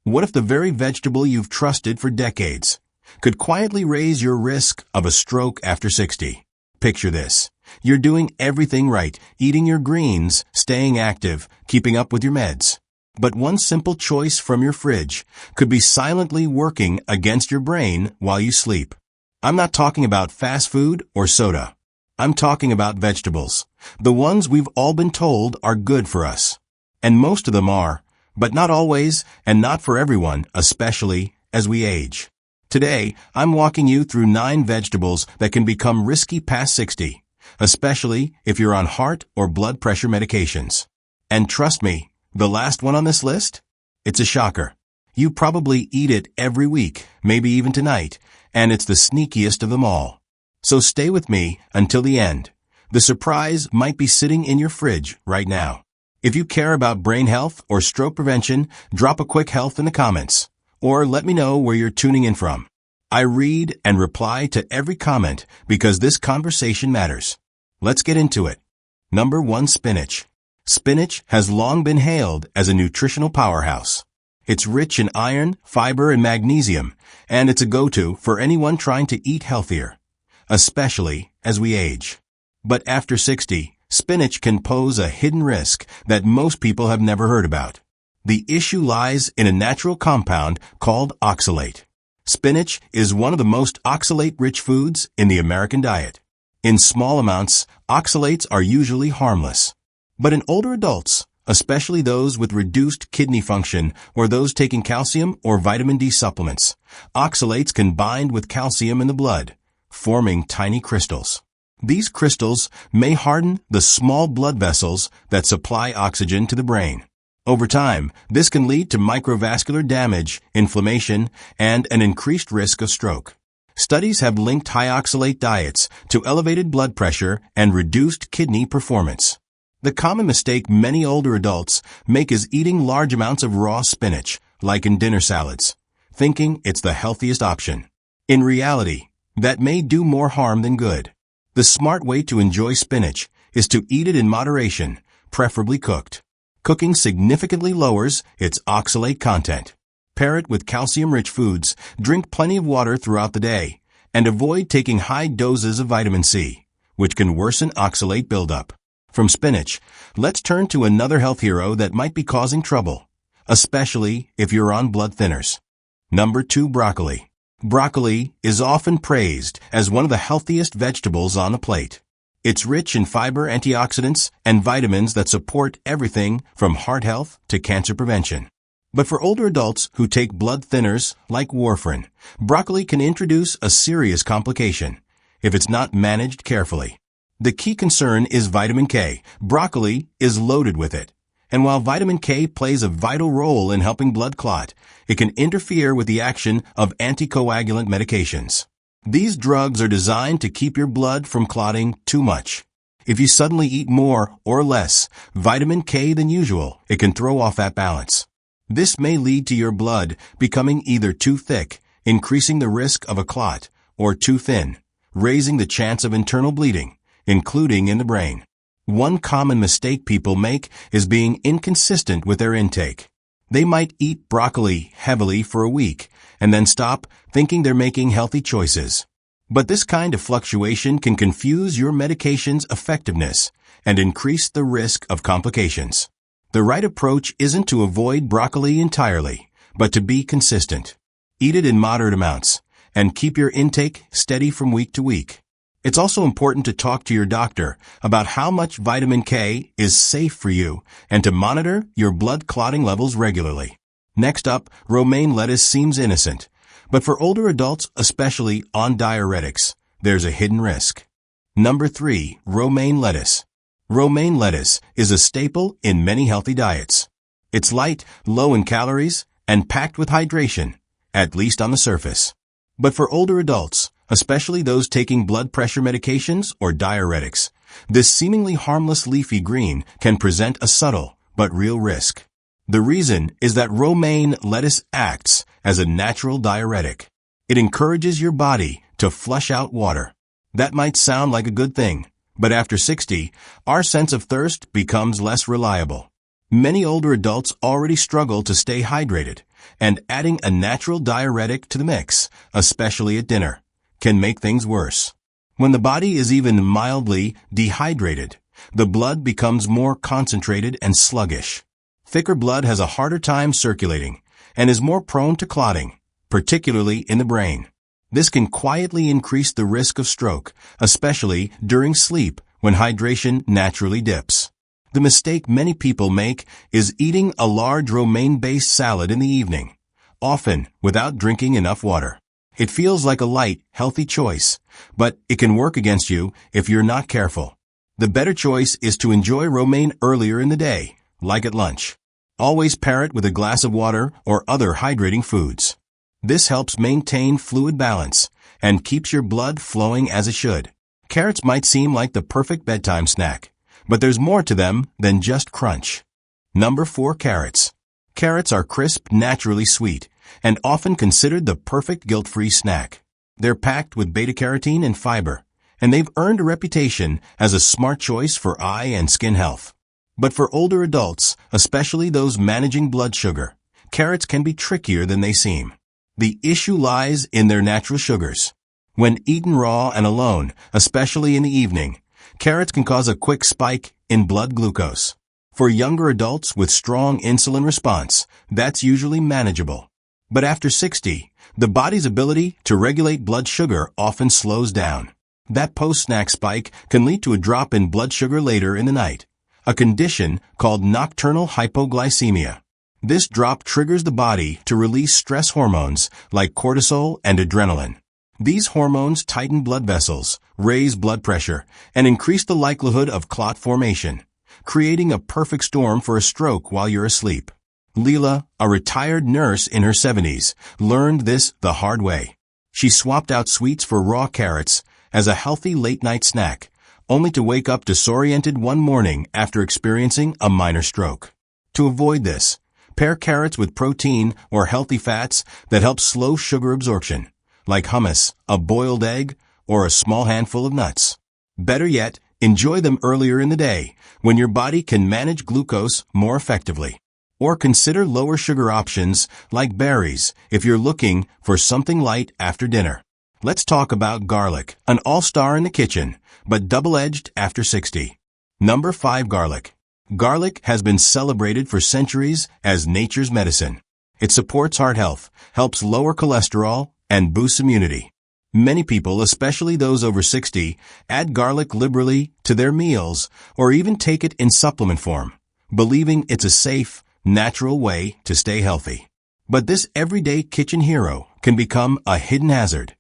What if the very vegetable you've trusted for decades could quietly raise your risk of a stroke after 60? Picture this. You're doing everything right, eating your greens, staying active, keeping up with your meds. But one simple choice from your fridge could be silently working against your brain while you sleep. I'm not talking about fast food or soda. I'm talking about vegetables, the ones we've all been told are good for us. And most of them are, but not always and not for everyone, especially as we age. Today, I'm walking you through 9 vegetables that can become risky past 60, especially if you're on heart or blood pressure medications. And trust me, the last one on this list? It's a shocker. You probably eat it every week, maybe even tonight, and it's the sneakiest of them all. So stay with me until the end. The surprise might be sitting in your fridge right now. If you care about brain health or stroke prevention, drop a quick health in the comments, or let me know where you're tuning in from. I read and reply to every comment because this conversation matters. Let's get into it. Number 1. Spinach. Spinach has long been hailed as a nutritional powerhouse. It's rich in iron, fiber, and magnesium, and it's a go-to for anyone trying to eat healthier, especially as we age. But after 60, spinach can pose a hidden risk that most people have never heard about. The issue lies in a natural compound called oxalate. Spinach is one of the most oxalate-rich foods in the American diet. In small amounts, oxalates are usually harmless. But in older adults, especially those with reduced kidney function or those taking calcium or vitamin D supplements, oxalates can bind with calcium in the blood, forming tiny crystals. These crystals may harden the small blood vessels that supply oxygen to the brain. Over time, this can lead to microvascular damage, inflammation, and an increased risk of stroke. Studies have linked high oxalate diets to elevated blood pressure and reduced kidney performance. The common mistake many older adults make is eating large amounts of raw spinach, like in dinner salads, thinking it's the healthiest option. In reality, that may do more harm than good. The smart way to enjoy spinach is to eat it in moderation, preferably cooked. Cooking significantly lowers its oxalate content. Pair it with calcium-rich foods, drink plenty of water throughout the day, and avoid taking high doses of vitamin C, which can worsen oxalate buildup. From spinach, let's turn to another health hero that might be causing trouble, especially if you're on blood thinners. Number 2. Broccoli. Broccoli is often praised as one of the healthiest vegetables on the plate. It's rich in fiber, antioxidants, and vitamins that support everything from heart health to cancer prevention. But for older adults who take blood thinners like warfarin, broccoli can introduce a serious complication if it's not managed carefully. The key concern is vitamin K. Broccoli is loaded with it. And while vitamin K plays a vital role in helping blood clot, it can interfere with the action of anticoagulant medications. These drugs are designed to keep your blood from clotting too much. If you suddenly eat more or less vitamin K than usual, it can throw off that balance. This may lead to your blood becoming either too thick, increasing the risk of a clot, or too thin, raising the chance of internal bleeding, including in the brain. One common mistake people make is being inconsistent with their intake. They might eat broccoli heavily for a week and then stop, thinking they're making healthy choices. But this kind of fluctuation can confuse your medication's effectiveness and increase the risk of complications. The right approach isn't to avoid broccoli entirely, but to be consistent. Eat it in moderate amounts and keep your intake steady from week to week. It's also important to talk to your doctor about how much vitamin K is safe for you and to monitor your blood clotting levels regularly. Next up, romaine lettuce seems innocent, but for older adults, especially on diuretics, there's a hidden risk. Number 3. Romaine lettuce. Romaine lettuce is a staple in many healthy diets. It's light, low in calories, and packed with hydration, at least on the surface. But for older adults, especially those taking blood pressure medications or diuretics, this seemingly harmless leafy green can present a subtle but real risk. The reason is that romaine lettuce acts as a natural diuretic. It encourages your body to flush out water. That might sound like a good thing, but after 60, our sense of thirst becomes less reliable. Many older adults already struggle to stay hydrated, and adding a natural diuretic to the mix, especially at dinner, can make things worse. When the body is even mildly dehydrated, the blood becomes more concentrated and sluggish. Thicker blood has a harder time circulating and is more prone to clotting, particularly in the brain. This can quietly increase the risk of stroke, especially during sleep when hydration naturally dips. The mistake many people make is eating a large romaine-based salad in the evening, often without drinking enough water. It feels like a light, healthy choice, but it can work against you if you're not careful. The better choice is to enjoy romaine earlier in the day, like at lunch. Always pair it with a glass of water or other hydrating foods. This helps maintain fluid balance and keeps your blood flowing as it should. Carrots might seem like the perfect bedtime snack, but there's more to them than just crunch. Number 4. Carrots. Carrots are crisp, naturally sweet, and often considered the perfect guilt-free snack. They're packed with beta-carotene and fiber, and they've earned a reputation as a smart choice for eye and skin health. But for older adults, especially those managing blood sugar, carrots can be trickier than they seem. The issue lies in their natural sugars. When eaten raw and alone, especially in the evening, carrots can cause a quick spike in blood glucose. For younger adults with strong insulin response, that's usually manageable. But after 60, the body's ability to regulate blood sugar often slows down. That post-snack spike can lead to a drop in blood sugar later in the night, a condition called nocturnal hypoglycemia. This drop triggers the body to release stress hormones like cortisol and adrenaline. These hormones tighten blood vessels, raise blood pressure, and increase the likelihood of clot formation, creating a perfect storm for a stroke while you're asleep. Leela, a retired nurse in her 70s, learned this the hard way. She swapped out sweets for raw carrots as a healthy late-night snack, only to wake up disoriented one morning after experiencing a minor stroke. To avoid this, pair carrots with protein or healthy fats that help slow sugar absorption, like hummus, a boiled egg, or a small handful of nuts. Better yet, enjoy them earlier in the day, when your body can manage glucose more effectively. Or consider lower sugar options like berries if you're looking for something light after dinner. Let's talk about garlic, an all-star in the kitchen, but double-edged after 60. Number 5. Garlic. Garlic has been celebrated for centuries as nature's medicine. It supports heart health, helps lower cholesterol, and boosts immunity. Many people, especially those over 60, add garlic liberally to their meals or even take it in supplement form, believing it's a safe, natural way to stay healthy. But this everyday kitchen hero can become a hidden hazard,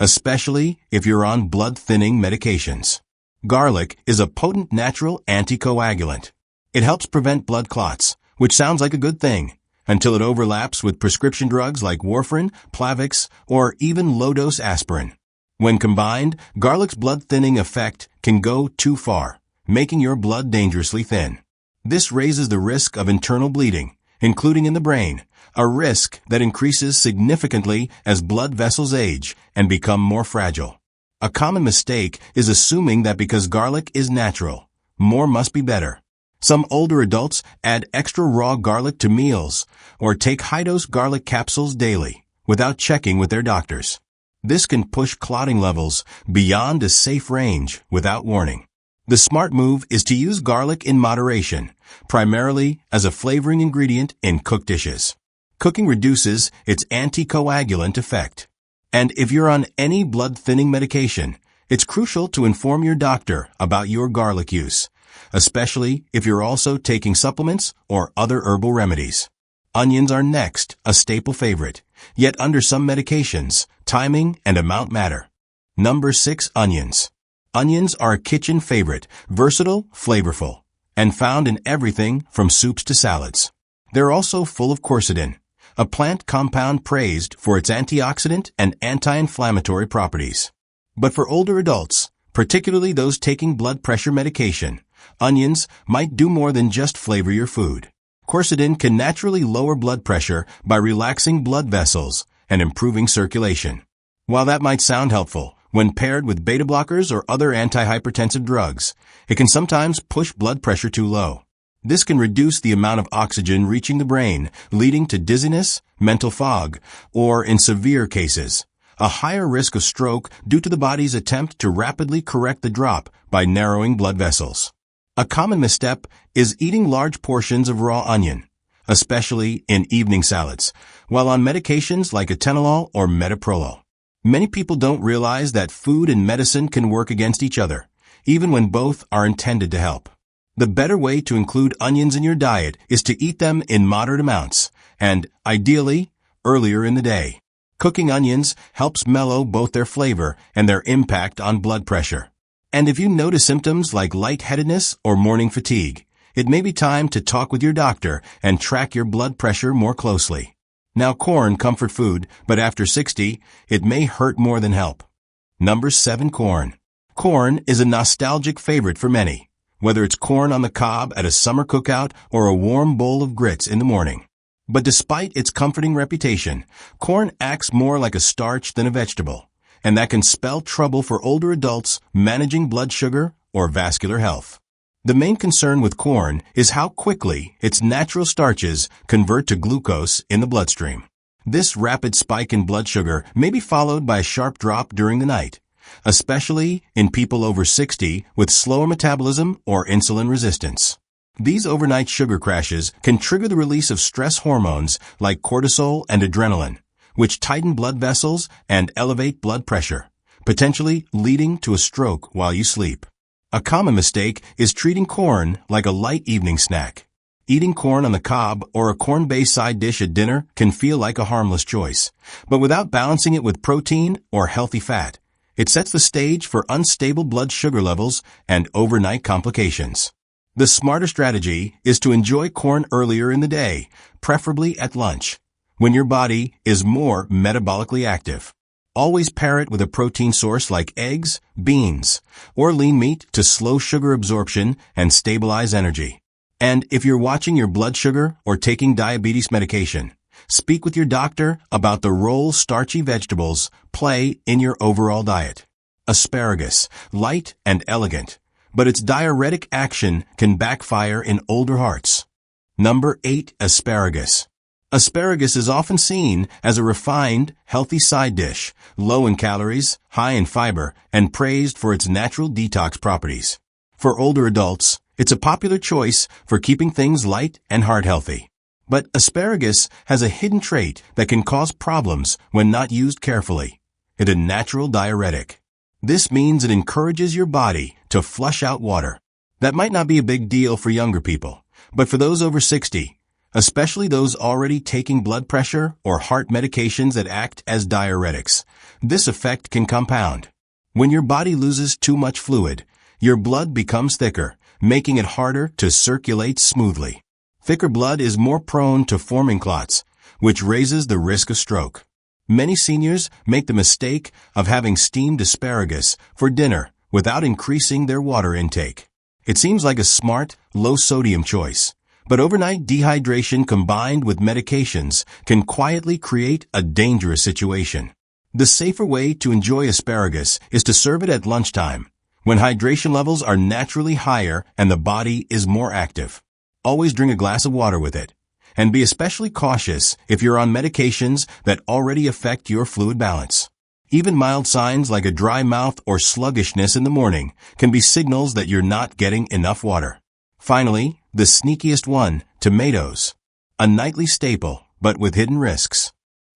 especially if you're on blood-thinning medications. Garlic is a potent natural anticoagulant. It helps prevent blood clots, which sounds like a good thing, until it overlaps with prescription drugs like warfarin, Plavix, or even low-dose aspirin. When combined, garlic's blood-thinning effect can go too far, making your blood dangerously thin. This raises the risk of internal bleeding, including in the brain, a risk that increases significantly as blood vessels age and become more fragile. A common mistake is assuming that because garlic is natural, more must be better. Some older adults add extra raw garlic to meals or take high-dose garlic capsules daily without checking with their doctors. This can push clotting levels beyond a safe range without warning. The smart move is to use garlic in moderation, primarily as a flavoring ingredient in cooked dishes. Cooking reduces its anticoagulant effect. And if you're on any blood-thinning medication, it's crucial to inform your doctor about your garlic use, especially if you're also taking supplements or other herbal remedies. Onions are next, a staple favorite, yet under some medications, timing and amount matter. Number 6. Onions. Onions are a kitchen favorite, versatile, flavorful, and found in everything from soups to salads. They're also full of quercetin, a plant compound praised for its antioxidant and anti-inflammatory properties. But for older adults, particularly those taking blood pressure medication, onions might do more than just flavor your food. Quercetin can naturally lower blood pressure by relaxing blood vessels and improving circulation. While that might sound helpful, when paired with beta blockers or other antihypertensive drugs, it can sometimes push blood pressure too low. This can reduce the amount of oxygen reaching the brain, leading to dizziness, mental fog, or, in severe cases, a higher risk of stroke due to the body's attempt to rapidly correct the drop by narrowing blood vessels. A common misstep is eating large portions of raw onion, especially in evening salads, while on medications like atenolol or metoprolol. Many people don't realize that food and medicine can work against each other, even when both are intended to help. The better way to include onions in your diet is to eat them in moderate amounts, and, ideally, earlier in the day. Cooking onions helps mellow both their flavor and their impact on blood pressure. And if you notice symptoms like lightheadedness or morning fatigue, it may be time to talk with your doctor and track your blood pressure more closely. Now, corn, comfort food, but after 60, it may hurt more than help. Number 7. Corn. Corn is a nostalgic favorite for many, whether it's corn on the cob at a summer cookout or a warm bowl of grits in the morning. But despite its comforting reputation, corn acts more like a starch than a vegetable, and that can spell trouble for older adults managing blood sugar or vascular health. The main concern with corn is how quickly its natural starches convert to glucose in the bloodstream. This rapid spike in blood sugar may be followed by a sharp drop during the night, especially in people over 60 with slower metabolism or insulin resistance. These overnight sugar crashes can trigger the release of stress hormones like cortisol and adrenaline, which tighten blood vessels and elevate blood pressure, potentially leading to a stroke while you sleep. A common mistake is treating corn like a light evening snack. Eating corn on the cob or a corn-based side dish at dinner can feel like a harmless choice, but without balancing it with protein or healthy fat, it sets the stage for unstable blood sugar levels and overnight complications. The smarter strategy is to enjoy corn earlier in the day, preferably at lunch, when your body is more metabolically active. Always pair it with a protein source like eggs, beans, or lean meat to slow sugar absorption and stabilize energy. And if you're watching your blood sugar or taking diabetes medication, speak with your doctor about the role starchy vegetables play in your overall diet. Asparagus, light and elegant, but its diuretic action can backfire in older hearts. Number 8. Asparagus. Asparagus is often seen as a refined, healthy side dish, low in calories, high in fiber, and praised for its natural detox properties. For older adults, it's a popular choice for keeping things light and heart healthy. But asparagus has a hidden trait that can cause problems when not used carefully. It's a natural diuretic. This means it encourages your body to flush out water. That might not be a big deal for younger people, but for those over 60, especially those already taking blood pressure or heart medications that act as diuretics, this effect can compound. When your body loses too much fluid, your blood becomes thicker, making it harder to circulate smoothly. Thicker blood is more prone to forming clots, which raises the risk of stroke. Many seniors make the mistake of having steamed asparagus for dinner without increasing their water intake. It seems like a smart, low-sodium choice, but overnight dehydration combined with medications can quietly create a dangerous situation. The safer way to enjoy asparagus is to serve it at lunchtime, when hydration levels are naturally higher and the body is more active. Always drink a glass of water with it, and be especially cautious if you're on medications that already affect your fluid balance. Even mild signs like a dry mouth or sluggishness in the morning can be signals that you're not getting enough water. Finally, the sneakiest one, tomatoes. A nightly staple, but with hidden risks.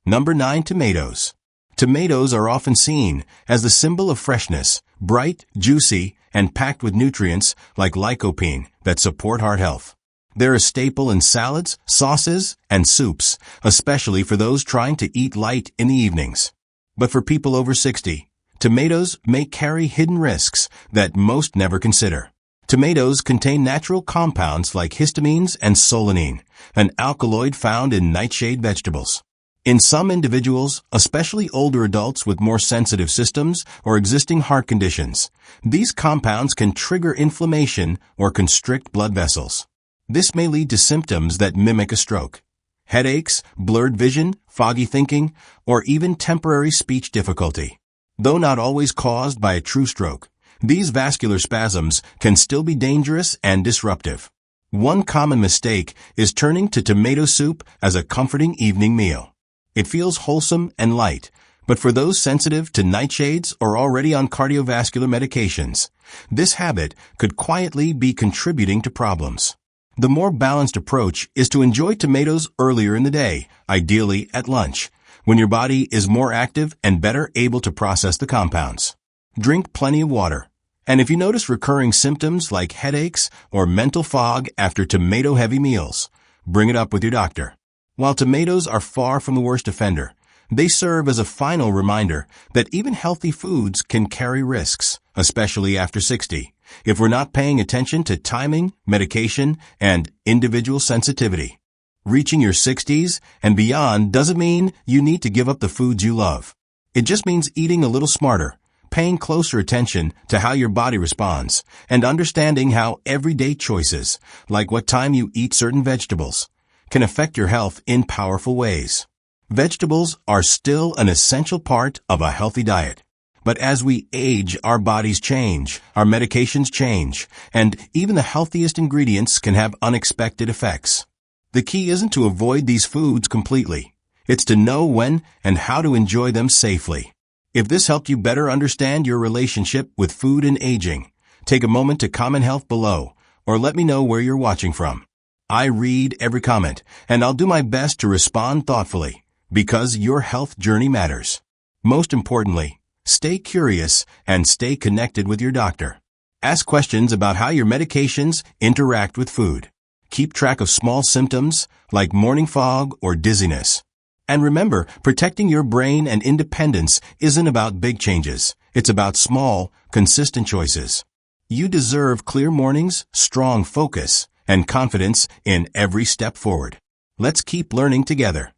Number 9. Tomatoes. Tomatoes are often seen as the symbol of freshness, bright, juicy, and packed with nutrients like lycopene that support heart health. They're a staple in salads, sauces, and soups, especially for those trying to eat light in the evenings. But for people over 60, tomatoes may carry hidden risks that most never consider. Tomatoes contain natural compounds like histamines and solanine, an alkaloid found in nightshade vegetables. In some individuals, especially older adults with more sensitive systems or existing heart conditions, these compounds can trigger inflammation or constrict blood vessels. This may lead to symptoms that mimic a stroke: headaches, blurred vision, foggy thinking, or even temporary speech difficulty. Though not always caused by a true stroke, these vascular spasms can still be dangerous and disruptive. One common mistake is turning to tomato soup as a comforting evening meal. It feels wholesome and light, but for those sensitive to nightshades or already on cardiovascular medications, this habit could quietly be contributing to problems. The more balanced approach is to enjoy tomatoes earlier in the day, ideally at lunch, when your body is more active and better able to process the compounds. Drink plenty of water. And if you notice recurring symptoms like headaches or mental fog after tomato-heavy meals, bring it up with your doctor. While tomatoes are far from the worst offender, they serve as a final reminder that even healthy foods can carry risks, especially after 60, if we're not paying attention to timing, medication, and individual sensitivity. Reaching your 60s and beyond doesn't mean you need to give up the foods you love. It just means eating a little smarter, paying closer attention to how your body responds, and understanding how everyday choices, like what time you eat certain vegetables, can affect your health in powerful ways. Vegetables are still an essential part of a healthy diet. But as we age, our bodies change, our medications change, and even the healthiest ingredients can have unexpected effects. The key isn't to avoid these foods completely. It's to know when and how to enjoy them safely. If this helped you better understand your relationship with food and aging, take a moment to comment health below, or let me know where you're watching from. I read every comment, and I'll do my best to respond thoughtfully, because your health journey matters. Most importantly, stay curious and stay connected with your doctor. Ask questions about how your medications interact with food. Keep track of small symptoms like morning fog or dizziness. And remember, protecting your brain and independence isn't about big changes. It's about small, consistent choices. You deserve clear mornings, strong focus, and confidence in every step forward. Let's keep learning together.